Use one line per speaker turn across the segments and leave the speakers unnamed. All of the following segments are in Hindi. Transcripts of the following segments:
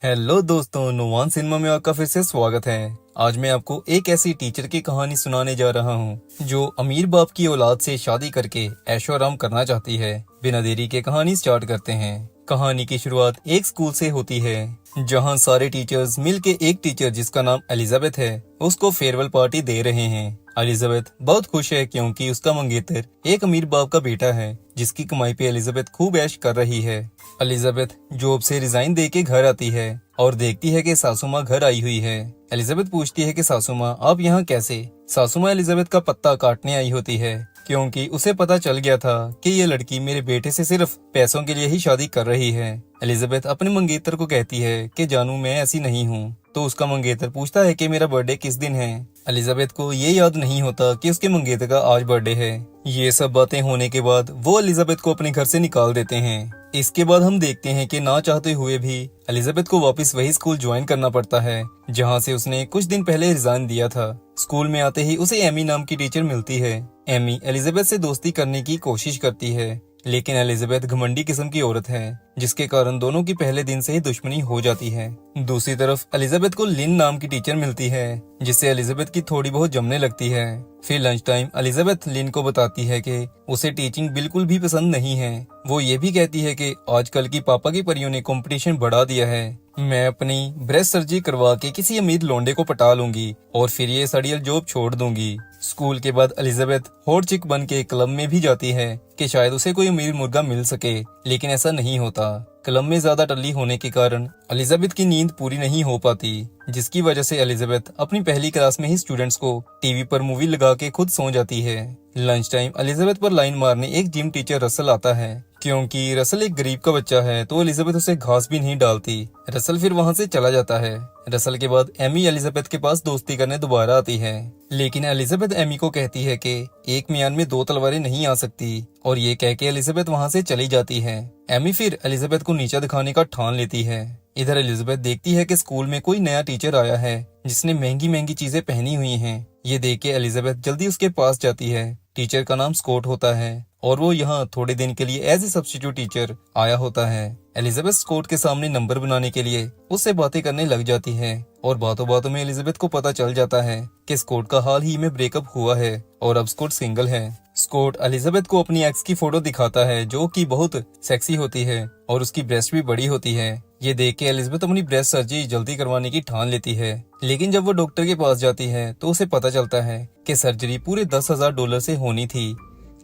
हेलो दोस्तों, नुवान सिनेमा में आपका फिर से स्वागत है। आज मैं आपको एक ऐसी टीचर की कहानी सुनाने जा रहा हूँ जो अमीर बाप की औलाद से शादी करके ऐशो आराम करना चाहती है। बिना देरी के कहानी स्टार्ट करते हैं। कहानी की शुरुआत एक स्कूल से होती है जहाँ सारे टीचर्स मिलके एक टीचर जिसका नाम एलिजाबेथ है उसको फेयरवेल पार्टी दे रहे हैं। एलिजाबेथ बहुत खुश है क्योंकि उसका मंगेतर एक अमीर बाप का बेटा है जिसकी कमाई पे एलिजाबेथ खूब ऐश कर रही है। एलिजाबेथ जॉब से रिजाइन दे के घर आती है और देखती है कि सासू माँ घर आई हुई है। एलिजाबेथ पूछती है कि सासू माँ आप यहाँ कैसे? सासू माँ एलिजाबेथ का पत्ता काटने आई होती है क्योंकि उसे पता चल गया था कि ये लड़की मेरे बेटे से सिर्फ पैसों के लिए ही शादी कर रही है। एलिजाबेथ अपने मंगेतर को कहती है कि जानू मैं ऐसी नहीं हूँ। तो उसका मंगेतर पूछता है कि मेरा बर्थडे किस दिन है। एलिजाबेथ को ये याद नहीं होता कि उसके मंगेतर का आज बर्थडे है। ये सब बातें होने के बाद वो एलिजाबेथ को अपने घर से निकाल देते हैं। इसके बाद हम देखते हैं कि ना चाहते हुए भी एलिजाबेथ को वापस वही स्कूल ज्वाइन करना पड़ता है जहाँ से उसने कुछ दिन पहले रिजाइन दिया था। स्कूल में आते ही उसे एमी नाम की टीचर मिलती है। एमी एलिजाबेथ से दोस्ती करने की कोशिश करती है लेकिन एलिजाबेथ घमंडी किस्म की औरत है जिसके कारण दोनों की पहले दिन से ही दुश्मनी हो जाती है। दूसरी तरफ एलिजाबेथ को लिन नाम की टीचर मिलती है जिससे एलिजाबेथ की थोड़ी बहुत जमने लगती है। फिर लंच टाइम एलिजाबेथ लिन को बताती है कि उसे टीचिंग बिल्कुल भी पसंद नहीं है। वो ये भी कहती है कि आजकल की पापा की परियों ने कंपटीशन बढ़ा दिया है। मैं अपनी ब्रेस्ट सर्जरी करवा के किसी अमीर लौंडे को पटा लूंगी और फिर ये सड़ियल जॉब छोड़ दूंगी। स्कूल के बाद एलिजाबेथ हॉट चिक बन के क्लब में भी जाती है कि शायद उसे कोई अमीर मुर्गा मिल सके, लेकिन ऐसा नहीं होता। क्लब में ज्यादा टल्ली होने के कारण एलिजाबेथ की नींद पूरी नहीं हो पाती जिसकी वजह से एलिजाबेथ अपनी पहली क्लास में ही स्टूडेंट्स को टीवी पर मूवी लगा के खुद सो जाती है। लंच टाइम एलिजाबेथ पर लाइन मारने एक जिम टीचर रसल आता है। क्योंकि रसल एक गरीब का बच्चा है तो एलिजाबेथ उसे घास भी नहीं डालती। रसल फिर वहाँ से चला जाता है। रसल के बाद एमी एलिजाबेथ के पास दोस्ती करने दोबारा आती है लेकिन एलिजाबेथ एमी को कहती है कि एक म्यान में दो तलवारें नहीं आ सकती और ये कह के एलिजाबेथ वहाँ से चली जाती है। एमी फिर एलिजाबेथ को नीचा दिखाने का ठान लेती है। इधर एलिजाबेथ देखती है कि स्कूल में कोई नया टीचर आया है जिसने महंगी महंगी चीजें पहनी हुई हैं। ये देख के एलिजाबेथ जल्दी उसके पास जाती है। टीचर का नाम स्कॉट होता है और वो यहाँ थोड़े दिन के लिए एज ए सब्स्टिट्यूट टीचर आया होता है। एलिजाबेथ स्कॉट के सामने नंबर बनाने के लिए उससे बातें करने लग जाती है और बातों बातों में एलिजाबेथ को पता चल जाता है कि स्कॉट का हाल ही में ब्रेकअप हुआ है और अब स्कॉट सिंगल है। स्कॉट एलिजाबेथ को अपनी एक्स की फोटो दिखाता है जो कि बहुत सेक्सी होती है और उसकी ब्रेस्ट भी बड़ी होती है। ये देख के एलिजाबेथ अपनी ब्रेस्ट सर्जरी जल्दी करवाने की ठान लेती है लेकिन जब वो डॉक्टर के पास जाती है तो उसे पता चलता है कि सर्जरी पूरे $10,000 से होनी थी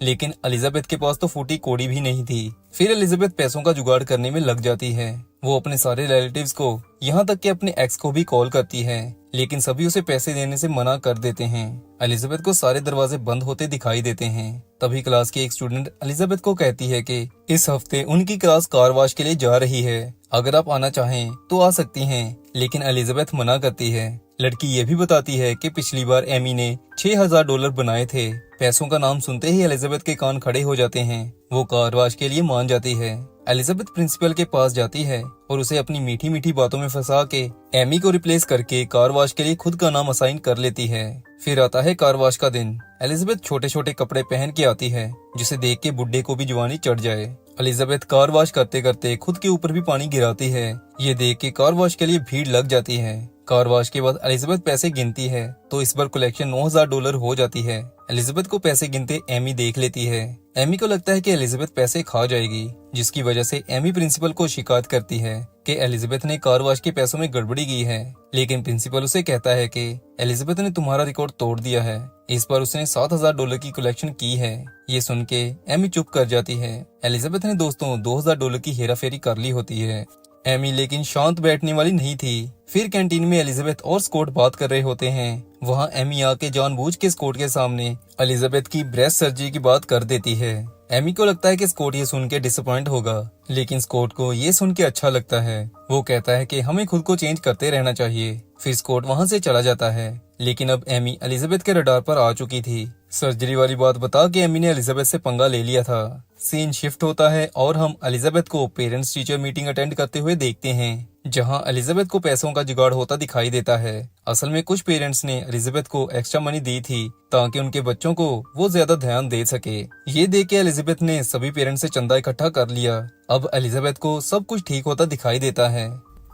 लेकिन एलिजाबेथ के पास तो फूटी कोड़ी भी नहीं थी। फिर एलिजाबेथ पैसों का जुगाड़ करने में लग जाती है। वो अपने सारे रिलेटिव्स को यहाँ तक कि अपने एक्स को भी कॉल करती है लेकिन सभी उसे पैसे देने से मना कर देते हैं। एलिजाबेथ को सारे दरवाजे बंद होते दिखाई देते हैं। तभी क्लास की एक स्टूडेंट एलिजाबेथ को कहती है कि इस हफ्ते उनकी क्लास कार वॉश के लिए जा रही है, अगर आप आना चाहें तो आ सकती हैं। लेकिन एलिजाबेथ मना करती है। लड़की ये भी बताती है कि पिछली बार एमी ने $6,000 बनाए थे। पैसों का नाम सुनते ही एलिजाबेथ के कान खड़े हो जाते हैं। वो कार वॉश के लिए मान जाती है। एलिजाबेथ प्रिंसिपल के पास जाती है और उसे अपनी मीठी मीठी बातों में फंसा के एमी को रिप्लेस करके कार वॉश के लिए खुद का नाम असाइन कर लेती है। फिर आता है कार वॉश का दिन। एलिजाबेथ छोटे छोटे कपड़े पहन के आती है जिसे देख के बुड्ढे को भी जवानी चढ़ जाए। एलिजाबेथ कार वॉश करते करते खुद के ऊपर भी पानी गिराती है। ये देख के कार वॉश के लिए भीड़ लग जाती है। कार वॉश के बाद एलिजाबेथ पैसे गिनती है तो इस बार कलेक्शन $9,000 हो जाती है। एलिजाबेथ को पैसे गिनते एमी देख लेती है। एमी को लगता है कि एलिजाबेथ पैसे खा जाएगी जिसकी वजह से एमी प्रिंसिपल को शिकायत करती है कि एलिजाबेथ ने कार वॉश के पैसों में गड़बड़ी की है। लेकिन प्रिंसिपल उसे कहता है कि एलिजाबेथ ने तुम्हारा रिकॉर्ड तोड़ दिया है, इस बार उसने $7,000 की कलेक्शन की है। ये सुन के एमी चुप कर जाती है। एलिजाबेथ ने दोस्तों $2,000 की हेराफेरी कर ली होती है। एमी लेकिन शांत बैठने वाली नहीं थी। फिर कैंटीन में एलिजाबेथ और स्कॉट बात कर रहे होते हैं। वहाँ एमी आके जानबूझ के स्कॉट के सामने एलिजाबेथ की ब्रेस्ट सर्जरी की बात कर देती है। एमी को लगता है कि स्कॉट ये सुन के डिसअपॉइंट होगा लेकिन स्कॉट को ये सुन के अच्छा लगता है। वो कहता है कि हमें खुद को चेंज करते रहना चाहिए। फिर स्कॉट वहाँ से चला जाता है लेकिन अब एमी एलिजाबेथ के रडार पर आ चुकी थी। सर्जरी वाली बात बता के एमी ने एलिजाबेथ से पंगा ले लिया था। सीन शिफ्ट होता है और हम एलिजाबेथ को पेरेंट्स टीचर मीटिंग अटेंड करते हुए देखते हैं जहां एलिजाबेथ को पैसों का जुगाड़ होता दिखाई देता है। असल में कुछ पेरेंट्स ने एलिजाबेथ को एक्स्ट्रा मनी दी थी ताकि उनके बच्चों को वो ज्यादा ध्यान दे सके। ये देख के एलिजाबेथ ने सभी पेरेंट्स से चंदा इकट्ठा कर लिया। अब एलिजाबेथ को सब कुछ ठीक होता दिखाई देता है।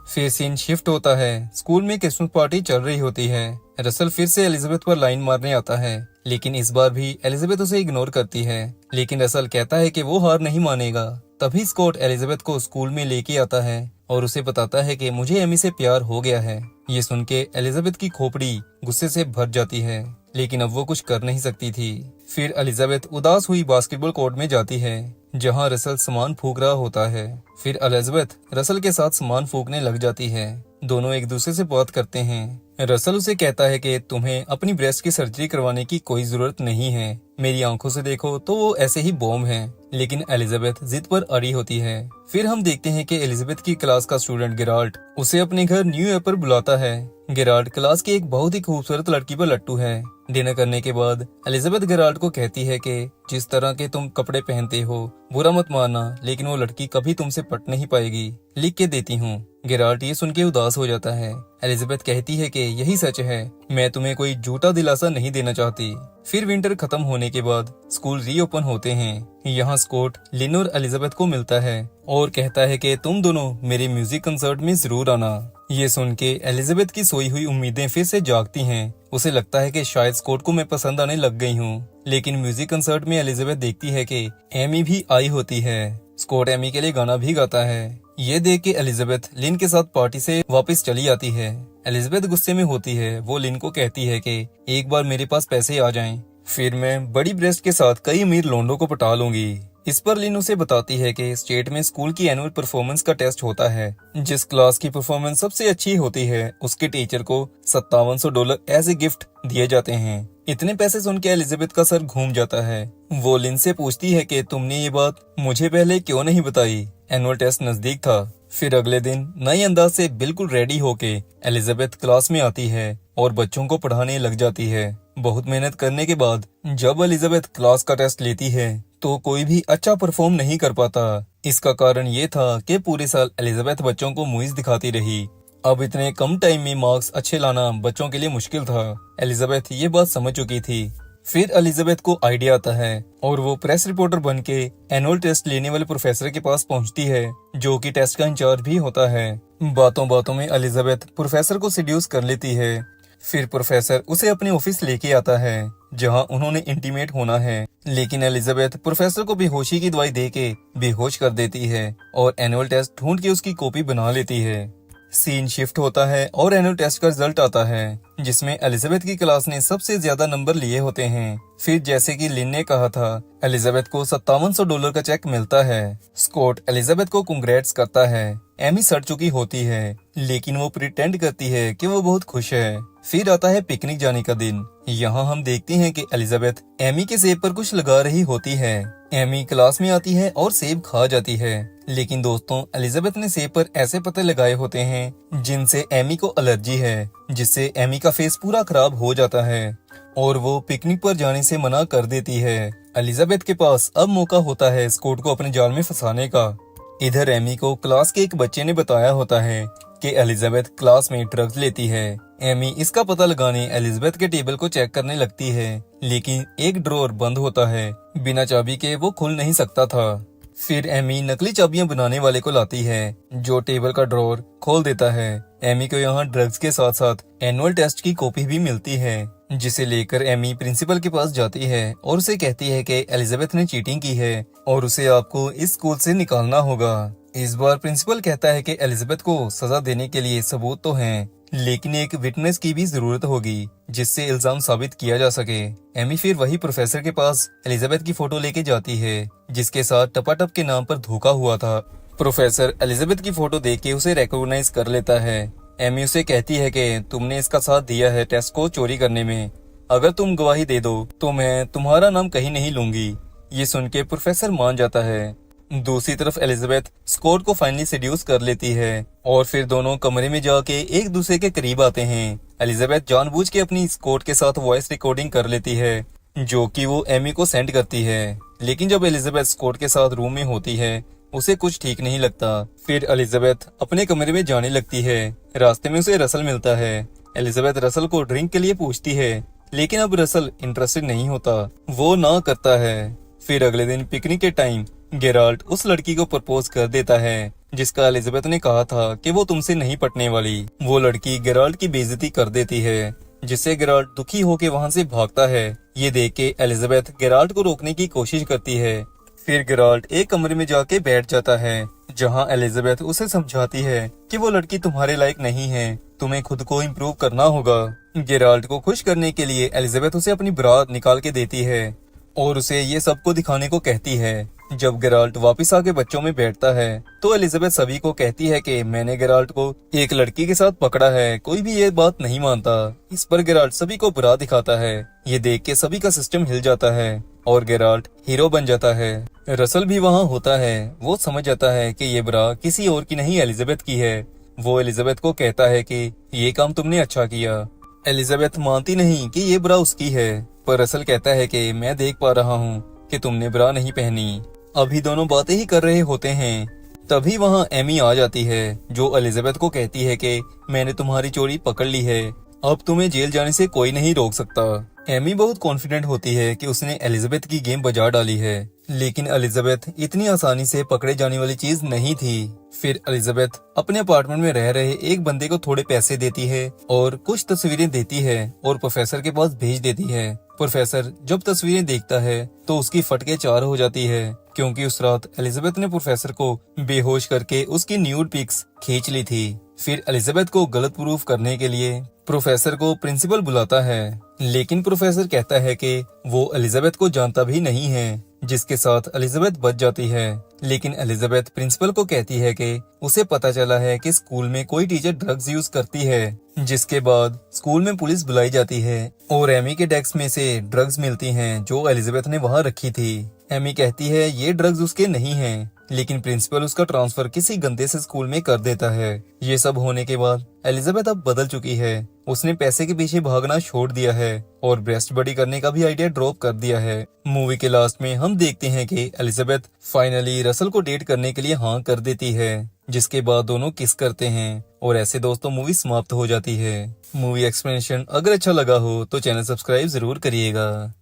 फिर सीन शिफ्ट होता है। स्कूल में क्रिसमस पार्टी चल रही होती है। रसल फिर से एलिजाबेथ पर लाइन मारने आता है, लेकिन इस बार भी एलिजाबेथ उसे इग्नोर करती है। लेकिन रसल कहता है कि वो हार नहीं मानेगा। तभी स्कॉट एलिजाबेथ को स्कूल में लेके आता है और उसे बताता है कि मुझे एमी से प्यार हो गया है। ये सुन के एलिजाबेथ की खोपड़ी गुस्से से भर जाती है, लेकिन अब वो कुछ कर नहीं सकती थी। फिर एलिजाबेथ उदास हुई बास्केटबॉल कोर्ट में जाती है, जहां रसल सामान फूंक रहा होता है। फिर एलिजाबेथ रसल के साथ सामान फूंकने लग जाती है। दोनों एक दूसरे से बात करते हैं। रसल उसे कहता है कि तुम्हें अपनी ब्रेस्ट की सर्जरी करवाने की कोई जरूरत नहीं है, मेरी आंखों से देखो तो वो ऐसे ही बॉम्ब है। लेकिन एलिजाबेथ जिद पर अड़ी होती है। फिर हम देखते हैं कि एलिजाबेथ की क्लास का स्टूडेंट गेराल्ट उसे अपने घर न्यू ईयर पर बुलाता है। गेराल्ट क्लास की एक बहुत ही खूबसूरत लड़की पर लट्टू है। डिनर करने के बाद एलिजाबेथ गेराल्ट को कहती है कि जिस तरह के तुम कपड़े पहनते हो बुरा मत मानना, लेकिन वो लड़की कभी तुमसे पट नहीं पाएगी, लिख के देती हूँ। गेराल्ट ये सुन के उदास हो जाता है। एलिजाबेथ कहती है कि यही सच है, मैं तुम्हें कोई झूठा दिलासा नहीं देना चाहती। फिर विंटर खत्म होने के बाद स्कूल रीओपन होते हैं। यहाँ स्कॉट लिन और एलिजाबेथ को मिलता है और कहता है कि तुम दोनों मेरे म्यूजिक कंसर्ट में जरूर आना। ये सुन के एलिजाबेथ की सोई हुई उम्मीदें फिर से जागती हैं। उसे लगता है कि शायद स्कॉट को मैं पसंद आने लग गई हूँ। लेकिन म्यूजिक कंसर्ट में एलिजाबेथ देखती है कि एमी भी आई होती है। स्कॉट एमी के लिए गाना भी गाता है। ये देख के एलिजाबेथ लिन के साथ पार्टी से वापस चली आती है। एलिजाबेथ गुस्से में होती है। वो लिन को कहती है कि एक बार मेरे पास पैसे आ जाएं, फिर मैं बड़ी ब्रेस्ट के साथ कई अमीर लोंडों को पटा लूंगी। इस पर लिन उसे बताती है कि स्टेट में स्कूल की एनुअल परफॉर्मेंस का टेस्ट होता है। जिस क्लास की परफॉर्मेंस सबसे अच्छी होती है उसके टीचर को $5700 एज ए गिफ्ट दिए जाते हैं। इतने पैसे सुन के एलिजाबेथ का सर घूम जाता है। वो लिन से पूछती है कि तुमने ये बात मुझे पहले क्यों नहीं बताई, एनुअल टेस्ट नजदीक था। फिर अगले दिन नए अंदाज से बिल्कुल रेडी होके एलिजाबेथ क्लास में आती है और बच्चों को पढ़ाने लग जाती है। बहुत मेहनत करने के बाद जब एलिजाबेथ क्लास का टेस्ट लेती है तो कोई भी अच्छा परफॉर्म नहीं कर पाता। इसका कारण ये था कि पूरे साल एलिजाबेथ बच्चों को मूवीज दिखाती रही। अब इतने कम टाइम में मार्क्स अच्छे लाना बच्चों के लिए मुश्किल था। एलिजाबेथ ये बात समझ चुकी थी। फिर एलिजाबेथ को आइडिया आता है और वो प्रेस रिपोर्टर बन के एनुअल टेस्ट लेने वाले प्रोफेसर के पास पहुंचती है, जो कि टेस्ट का इंचार्ज भी होता है। बातों बातों में एलिजाबेथ प्रोफेसर को सेड्यूस कर लेती है। फिर प्रोफेसर उसे अपने ऑफिस लेके आता है, जहां उन्होंने इंटीमेट होना है। लेकिन एलिजाबेथ प्रोफेसर को बेहोशी की दवाई देके बेहोश कर देती है और एनुअल टेस्ट ढूंढ के उसकी कॉपी बना लेती है। सीन शिफ्ट होता है और एनुअल टेस्ट का रिजल्ट आता है, जिसमें एलिजाबेथ की क्लास ने सबसे ज्यादा नंबर लिए होते हैं। फिर जैसे कि लिन ने कहा था, एलिजाबेथ को $5700 का चेक मिलता है। स्कॉट एलिजाबेथ को कांग्रेट्स करता है। एमी सड़ चुकी होती है, लेकिन वो प्रिटेंड करती है कि वो बहुत खुश है। फिर आता है पिकनिक जाने का दिन। यहाँ हम देखते हैं कि एलिजाबेथ एमी के सेब पर कुछ लगा रही होती है। एमी क्लास में आती है और सेब खा जाती है। लेकिन दोस्तों, एलिजाबेथ ने सेब पर ऐसे पत्ते लगाए होते हैं जिनसे एमी को एलर्जी है, जिससे एमी का फेस पूरा खराब हो जाता है और वो पिकनिक पर जाने से मना कर देती है। एलिजाबेथ के पास अब मौका होता है स्कॉट को अपने जाल में फंसाने का। इधर एमी को क्लास के एक बच्चे ने बताया होता है कि एलिजाबेथ क्लास में ड्रग्स लेती है। एमी इसका पता लगाने एलिजाबेथ के टेबल को चेक करने लगती है, लेकिन एक ड्रॉर बंद होता है। बिना चाबी के वो खुल नहीं सकता था। फिर एमी नकली चाबियां बनाने वाले को लाती है, जो टेबल का ड्रॉर खोल देता है। एमी को यहाँ ड्रग्स के साथ साथ एनुअल टेस्ट की कॉपी भी मिलती है, जिसे लेकर एमी प्रिंसिपल के पास जाती है और उसे कहती है कि एलिजाबेथ ने चीटिंग की है और उसे आपको इस स्कूल से निकालना होगा। इस बार प्रिंसिपल कहता है कि एलिजाबेथ को सजा देने के लिए सबूत तो हैं, लेकिन एक विटनेस की भी जरूरत होगी जिससे इल्जाम साबित किया जा सके। एमी फिर वही प्रोफेसर के पास एलिजाबेथ की फोटो लेके जाती है, जिसके साथ टपाटप के नाम पर धोखा हुआ था। प्रोफेसर एलिजाबेथ की फोटो देख के उसे रिकॉग्नाइज कर लेता है। एमी उसे कहती है कि तुमने इसका साथ दिया है टेस्ट को चोरी करने में। अगर तुम गवाही दे दो तो मैं तुम्हारा नाम कहीं नहीं लूंगी। ये सुन के प्रोफेसर मान जाता है। दूसरी तरफ एलिजाबेथ स्कॉट को फाइनली सेड्यूस कर लेती है और फिर दोनों कमरे में जाके एक दूसरे के करीब आते हैं। एलिजाबेथ जानबूझ के अपनी स्कॉट के साथ वॉइस रिकॉर्डिंग कर लेती है, जो कि वो एमी को सेंड करती है। लेकिन जब एलिजाबेथ स्कॉट के साथ रूम में होती है, उसे कुछ ठीक नहीं लगता। फिर एलिजाबेथ अपने कमरे में जाने लगती है। रास्ते में उसे रसल मिलता है। एलिजाबेथ रसल को ड्रिंक के लिए पूछती है, लेकिन अब रसल इंटरेस्टेड नहीं होता, वो ना करता है। फिर अगले दिन पिकनिक के टाइम गेराल्ट उस लड़की को प्रपोज कर देता है जिसका एलिजाबेथ ने कहा था कि वो तुमसे नहीं पटने वाली। वो लड़की गेराल्ट की बेइज्जती कर देती है, जिससे गेराल्ट दुखी होकर वहां से भागता है। ये देख के एलिजाबेथ गेराल्ट को रोकने की कोशिश करती है। फिर गेराल्ट एक कमरे में जाके बैठ जाता है, जहां एलिजाबेथ उसे समझाती है कि वो लड़की तुम्हारे लायक नहीं है, तुम्हें खुद को इम्प्रूव करना होगा। गेराल्ट को खुश करने के लिए एलिजाबेथ उसे अपनी ब्रा निकाल के देती है और उसे ये सबको दिखाने को कहती है। जब गेराल्ट वापस आके बच्चों में बैठता है तो एलिजाबेथ सभी को कहती है कि मैंने गेराल्ट को एक लड़की के साथ पकड़ा है, कोई भी ये बात नहीं मानता। इस पर गेराल्ट सभी को बुरा दिखाता है। ये देख के सभी का सिस्टम हिल जाता है और गेराल्ट हीरो बन जाता है। रसल भी वहाँ होता है। वो समझ जाता है कि ये ब्रा किसी और की नहीं एलिजाबेथ की है। वो एलिजाबेथ को कहता है कि ये काम तुमने अच्छा किया। एलिजाबेथ मानती नहीं कि ये ब्रा उसकी है, पर रसल कहता है कि मैं देख पा रहा हूँ कि तुमने ब्रा नहीं पहनी। अभी दोनों बातें ही कर रहे होते हैं, तभी वहाँ एमी आ जाती है, जो एलिजाबेथ को कहती है कि मैंने तुम्हारी चोरी पकड़ ली है, अब तुम्हें जेल जाने से कोई नहीं रोक सकता। एमी बहुत कॉन्फिडेंट होती है कि उसने एलिजाबेथ की गेम बजा डाली है, लेकिन एलिजाबेथ इतनी आसानी से पकड़े जाने वाली चीज नहीं थी। फिर एलिजाबेथ अपने अपार्टमेंट में रह रहे एक बंदे को थोड़े पैसे देती है और कुछ तस्वीरें देती है और प्रोफेसर के पास भेज देती है। प्रोफेसर जब तस्वीरें देखता है तो उसकी फटके चार हो जाती है, क्योंकि उस रात एलिजाबेथ ने प्रोफेसर को बेहोश करके उसकी न्यूड पिक्स खींच ली थी। फिर एलिजाबेथ को गलत प्रूफ करने के लिए प्रोफेसर को प्रिंसिपल बुलाता है, लेकिन प्रोफेसर कहता है कि वो एलिजाबेथ को जानता भी नहीं है, जिसके साथ एलिजाबेथ बच जाती है। लेकिन एलिजाबेथ प्रिंसिपल को कहती है कि उसे पता चला है कि स्कूल में कोई टीचर ड्रग्स यूज करती है, जिसके बाद स्कूल में पुलिस बुलाई जाती है और एमी के डेस्क में से ड्रग्स मिलती हैं जो एलिजाबेथ ने वहां रखी थी। एमी कहती है ये ड्रग्स उसके नहीं हैं, लेकिन प्रिंसिपल उसका ट्रांसफर किसी गंदे से स्कूल में कर देता है। ये सब होने के बाद एलिजाबेथ अब बदल चुकी है। उसने पैसे के पीछे भागना छोड़ दिया है और ब्रेस्ट बडी करने का भी आइडिया ड्रॉप कर दिया है। मूवी के लास्ट में हम देखते हैं कि एलिजाबेथ फाइनली रसल को डेट करने के लिए हाँ कर देती है, जिसके बाद दोनों किस करते हैं और ऐसे दोस्तों मूवी समाप्त हो जाती है। मूवी एक्सप्लेनेशन अगर अच्छा लगा हो तो चैनल सब्सक्राइब जरूर करिएगा।